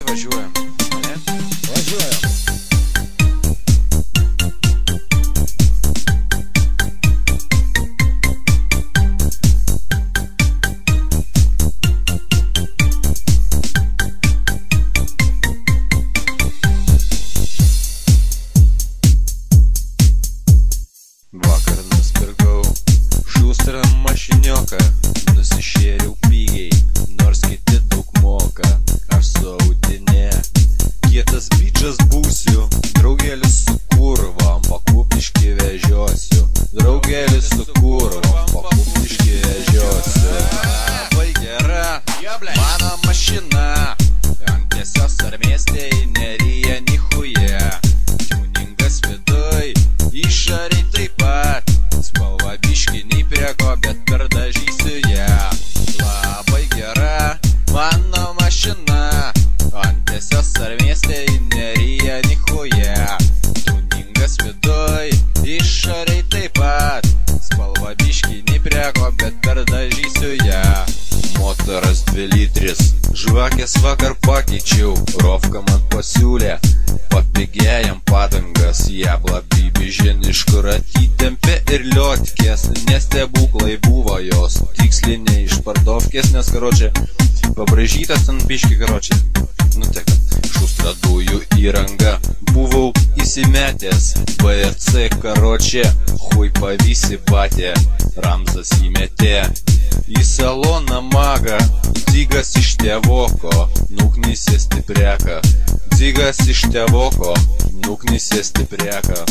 Važiuojam, ne? Važiuojam. Vakar nusipirkau šustrą mašinioką, nusišėriau pigiai, nors kiti daug moka. Aš su audinė, kietas bičas būsiu, draugelis su kurvom, pakūpiški vežiosiu. Draugelis su kurvom, pakūpiški vežiosiu. Labai gera mano mašina, ant tiesios armėstėj neryja nichuje. Tuningas viduj, išoriai taip pat, spalva biški nei prie ko, bet perdažysiu ją. Labai gera mano mašina, ant tiesios armėstėj neryja nichuje. Tuningas viduj, išoriai taip pat, spalva biški nei prie ko, bet perdažysiu ją. Motoras 2 litris, žvakės vakar pakeičiau, Rovka man pasiūlė, papigėjam padangas, jebla bibižin iš kur atitempė ir liotkės, nes stebuklai buvo jos, tiksliai iš pardovkės, nes karočią, pabražytas ant biški karočią. Nuteka, šustra dujų įranga, buvau įsimetęs, BRC karočią, hui pavysi batė, Ramzas įmetė. Į saloną maga, dzigas iš tėvoko, nuknisė stipriaką. Dzigas iš tėvoko, nuknisė stipriaką.